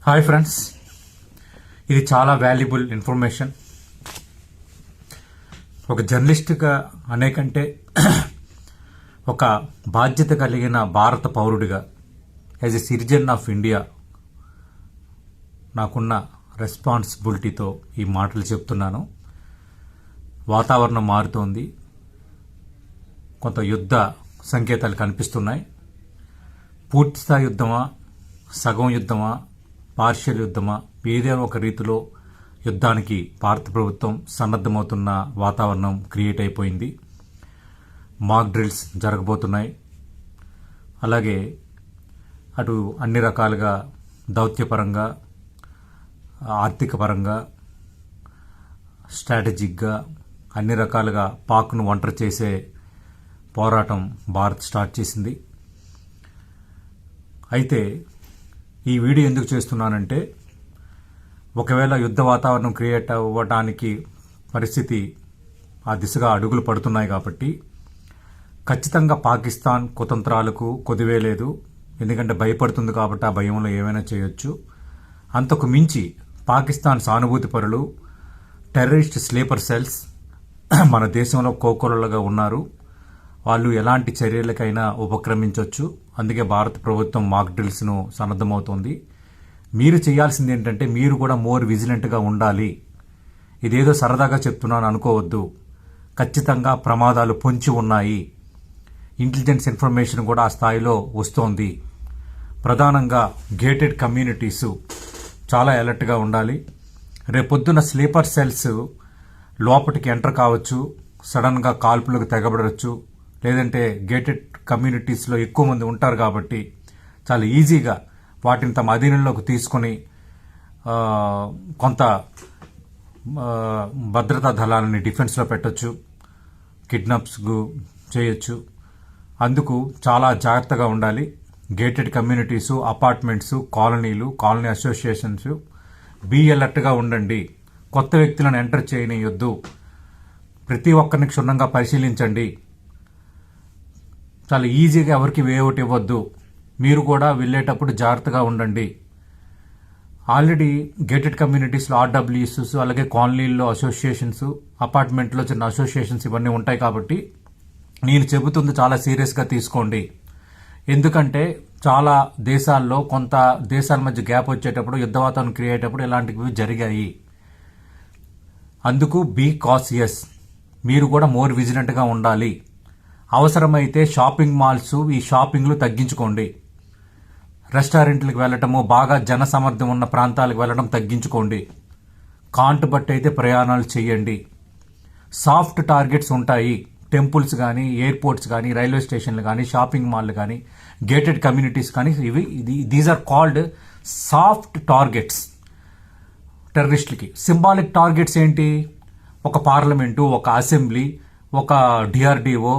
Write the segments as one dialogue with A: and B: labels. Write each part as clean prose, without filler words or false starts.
A: Hi friends, ఇది చాలా valuable information. ఒక జర్నలిస్ట్గా అనేకంటే ఒక బాధ్యత కలిగిన భారత పౌరుడిగా, as a citizen of India, నాకున్న రెస్పాన్సిబిలిటీతో ఈ మాటలు చెప్తున్నాను. వాతావరణం మారుతోంది, కొంత యుద్ధ సంకేతాలు కనిపిస్తున్నాయి. పూర్తిస్థాయి యుద్ధమా, సగం యుద్ధమా, పార్షియల్ యుద్ధమా, ఏదైనా ఒక రీతిలో యుద్ధానికి భారత ప్రభుత్వం సన్నద్ధమవుతున్న వాతావరణం క్రియేట్ అయిపోయింది. మాక్ డ్రిల్స్ జరగబోతున్నాయి. అలాగే అటు అన్ని రకాలుగా దౌత్యపరంగా, ఆర్థిక పరంగా, స్ట్రాటజిక్గా అన్ని రకాలుగా పాక్ను ఒంటరి చేసే పోరాటం భారత్ స్టార్ట్ చేసింది. అయితే ఈ వీడియో ఎందుకు చేస్తున్నానంటే, ఒకవేళ యుద్ధ వాతావరణం క్రియేట్ అవ్వడానికి పరిస్థితి ఆ దిశగా అడుగులు పడుతున్నాయి కాబట్టి ఖచ్చితంగా పాకిస్తాన్ కుతంత్రాలకు కొదివే లేదు. ఎందుకంటే భయపడుతుంది కాబట్టి ఆ భయంలో ఏమైనా చేయొచ్చు. అంతకు మించి పాకిస్తాన్ సానుభూతి పరులు, టెర్రరిస్ట్ స్లీపర్ సెల్స్ మన దేశంలో కోకొల్లలుగా ఉన్నారు. వాళ్ళు ఎలాంటి చర్యలకైనా ఉపక్రమించవచ్చు. అందుకే భారత ప్రభుత్వం మాక్ డ్రిల్స్ను సన్నద్ధమవుతోంది. మీరు చేయాల్సింది ఏంటంటే, మీరు కూడా మోర్ విజిలెంట్గా ఉండాలి. ఇదేదో సరదాగా చెప్తున్నాను అనుకోవద్దు. ఖచ్చితంగా ప్రమాదాలు పొంచి ఉన్నాయి. ఇంటెలిజెన్స్ ఇన్ఫర్మేషన్ కూడా ఆ స్థాయిలో వస్తోంది. ప్రధానంగా గేటెడ్ కమ్యూనిటీస్ చాలా అలర్ట్గా ఉండాలి. రేపొద్దున స్లీపర్ సెల్స్ లోపలికి ఎంటర్ కావచ్చు, సడన్గా కాల్పులకు తెగబడవచ్చు. లేదంటే గేటెడ్ కమ్యూనిటీస్లో ఎక్కువ మంది ఉంటారు కాబట్టి చాలా ఈజీగా వాటిని తమ అధీనంలోకి తీసుకొని కొంత భద్రతా దళాలని డిఫెన్స్లో పెట్టచ్చు, కిడ్నాప్స్ చేయొచ్చు. అందుకు చాలా జాగ్రత్తగా ఉండాలి. గేటెడ్ కమ్యూనిటీసు, అపార్ట్మెంట్స్, కాలనీలు, కాలనీ అసోసియేషన్స్ బీ అలర్ట్గా ఉండండి. కొత్త వ్యక్తులను ఎంటర్ చేయనియొద్దు. ప్రతి ఒక్కరిని క్షుణ్ణంగా పరిశీలించండి. చాలా ఈజీగా ఎవరికి వేఅవుట్ ఇవ్వద్దు. మీరు కూడా వెళ్ళేటప్పుడు జాగ్రత్తగా ఉండండి. ఆల్రెడీ గేటెడ్ కమ్యూనిటీస్లో ఆర్డబ్ల్యూఎస్, అలాగే కాలనీల్లో అసోసియేషన్స్, అపార్ట్మెంట్లో చిన్న అసోసియేషన్స్ ఇవన్నీ ఉంటాయి కాబట్టి నేను చెబుతుంది చాలా సీరియస్గా తీసుకోండి. ఎందుకంటే చాలా దేశాల్లో కొంత దేశాల మధ్య గ్యాప్ వచ్చేటప్పుడు, యుద్ధ వాతావరణం క్రియేట్ అయ్యేటప్పుడు ఇలాంటివి జరిగాయి. అందుకు బీ కాషియస్. మీరు కూడా మోర్ విజిలెంట్గా ఉండాలి. అవసరమైతే షాపింగ్ మాల్స్, ఈ షాపింగ్లు తగ్గించుకోండి. రెస్టారెంట్లకు వెళ్ళటము, బాగా జన సమర్థం ఉన్న ప్రాంతాలకు వెళ్ళడం తగ్గించుకోండి. కాంట్ బట్టి అయితే ప్రయాణాలు చేయండి. సాఫ్ట్ టార్గెట్స్ ఉంటాయి. టెంపుల్స్ కానీ, ఎయిర్పోర్ట్స్ కానీ, రైల్వే స్టేషన్లు కానీ, షాపింగ్ మాల్లు కానీ, గేటెడ్ కమ్యూనిటీస్ కానీ, these are called soft targets. టెర్రరిస్టులకి సింబాలిక్ టార్గెట్స్ ఏంటి? ఒక పార్లమెంటు, ఒక అసెంబ్లీ, ఒక డిఆర్డిఓ,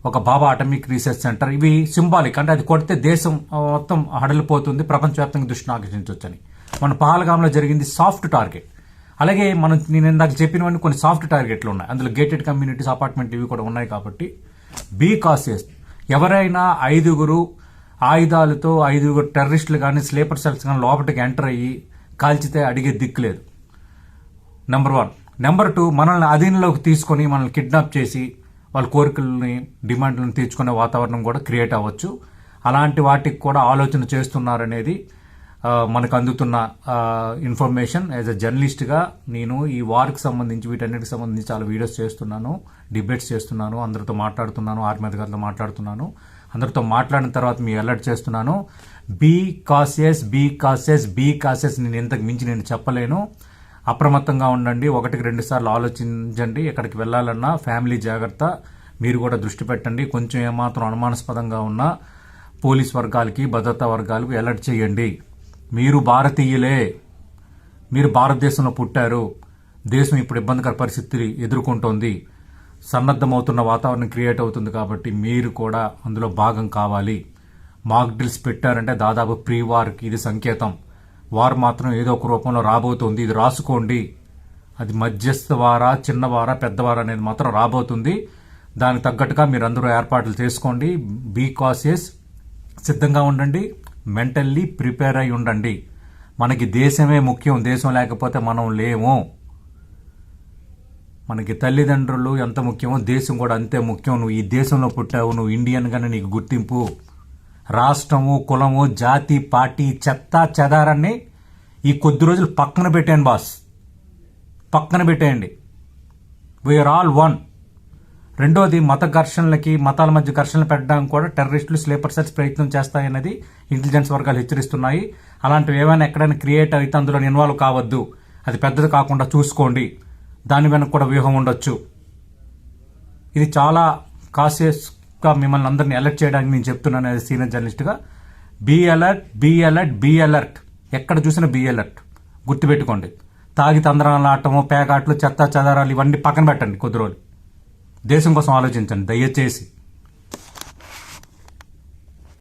A: ఒక బాబా అటమిక్ రీసెర్చ్ సెంటర్. ఇవి సింబాలిక్, అంటే అది కొడితే దేశం మొత్తం హడలిపోతుంది, ప్రపంచవ్యాప్తంగా దృష్టిని ఆకర్షించవచ్చని. మన పహల్గామ్లో జరిగింది సాఫ్ట్ టార్గెట్. అలాగే నేను ఇందాక చెప్పినవన్నీ కొన్ని సాఫ్ట్ టార్గెట్లు ఉన్నాయి. అందులో గేటెడ్ కమ్యూనిటీస్, అపార్ట్మెంట్ ఇవి కూడా ఉన్నాయి కాబట్టి బీ కాషియస్. ఎవరైనా 5 ఆయుధాలతో 5 టెర్రరిస్టులు కానీ, స్లీపర్ సెల్స్ కానీ లోపలికి ఎంటర్ అయ్యి కాల్చితే అడిగే దిక్కులేదు. నెంబర్ 1. నెంబర్ 2, మనల్ని అధీనంలోకి తీసుకొని మనల్ని కిడ్నాప్ చేసి వాళ్ళ కోరికలని, డిమాండ్లను తీర్చుకునే వాతావరణం కూడా క్రియేట్ అవ్వచ్చు. అలాంటి వాటికి కూడా ఆలోచన చేస్తున్నారనేది మనకు అందుతున్న ఇన్ఫర్మేషన్. యాజ్ ఎ జర్నలిస్ట్గా నేను ఈ వార్కి సంబంధించి, వీటన్నిటికి సంబంధించి చాలా వీడియోస్ చేస్తున్నాను, డిబేట్స్ చేస్తున్నాను, అందరితో మాట్లాడుతున్నాను, ఆర్మీ అధికారులతో మాట్లాడుతున్నాను. అందరితో మాట్లాడిన తర్వాత మీ అలర్ట్ చేస్తున్నాను. Be cautious, be cautious, be cautious. నేను ఇంతకు మించి నేను చెప్పలేను. అప్రమత్తంగా ఉండండి. 1-2 సార్లు ఆలోచించండి. ఎక్కడికి వెళ్ళాలన్నా ఫ్యామిలీ జాగ్రత్త. మీరు కూడా దృష్టి పెట్టండి. కొంచెం ఏమాత్రం అనుమానాస్పదంగా ఉన్న పోలీస్ వర్గాలకి, భద్రతా వర్గాలకు అలర్ట్ చేయండి. మీరు భారతీయులే, మీరు భారతదేశంలో పుట్టారు. దేశం ఇప్పుడు ఇబ్బందికర పరిస్థితి ఎదుర్కొంటోంది. సన్నద్ధమవుతున్న వాతావరణం క్రియేట్ అవుతుంది కాబట్టి మీరు కూడా అందులో భాగం కావాలి. మాక్ డ్రిల్స్ పెట్టారంటే దాదాపు ప్రీ వార్కి ఇది సంకేతం. వారు మాత్రం ఏదో ఒక రూపంలో రాబోతుంది. ఇది రాసుకోండి. అది మధ్యస్థ వారా, చిన్నవారా, పెద్దవారా అనేది మాత్రం రాబోతుంది. దానికి తగ్గట్టుగా మీరు అందరూ ఏర్పాట్లు చేసుకోండి. బీ కాషియస్, సిద్ధంగా ఉండండి. మెంటల్లీ ప్రిపేర్ అయి ఉండండి. మనకి దేశమే ముఖ్యం. దేశం లేకపోతే మనం లేము. మనకి తల్లిదండ్రులు ఎంత ముఖ్యమో దేశం కూడా అంతే ముఖ్యం. నువ్వు ఈ దేశంలో పుట్టావు, నువ్వు ఇండియన్ గానే నీకు గుర్తింపు. రాష్ట్రము, కులము, జాతి, పార్టీ, చెత్త చెదారాన్ని ఈ కొద్ది రోజులు పక్కన పెట్టేయండి బాస్, పక్కన పెట్టేయండి. We are all one. రెండోది, మత ఘర్షణలకి, మతాల మధ్య ఘర్షణలు పెట్టడానికి కూడా టెర్రరిస్టులు, స్లీపర్ సెల్స్ ప్రయత్నం చేస్తాయన్నది ఇంటెలిజెన్స్ వర్గాలు హెచ్చరిస్తున్నాయి. అలాంటివి ఏమైనా ఎక్కడైనా క్రియేట్ అయితే అందులో ఇన్వాల్వ్ కావద్దు. అది పెద్దది కాకుండా చూసుకోండి. దాని వెనక కూడా వ్యూహం ఉండొచ్చు. ఇది చాలా కాన్షియస్గా మిమ్మల్ని అందరినీ అలర్ట్ చేయడానికి నేను చెప్తున్నాను యాజ్ సీనియర్ జర్నలిస్ట్గా. Be alert, be alert, be alert. ఎక్కడ చూసినా బీ అలర్ట్. గుర్తుపెట్టుకోండి. తాగి తందరాలు ఆటము, పేకాట్లు, చెత్త చెదారాలు ఇవన్నీ పక్కన పెట్టండి. కొద్ది రోజులు దేశం కోసం ఆలోచించండి దయచేసి.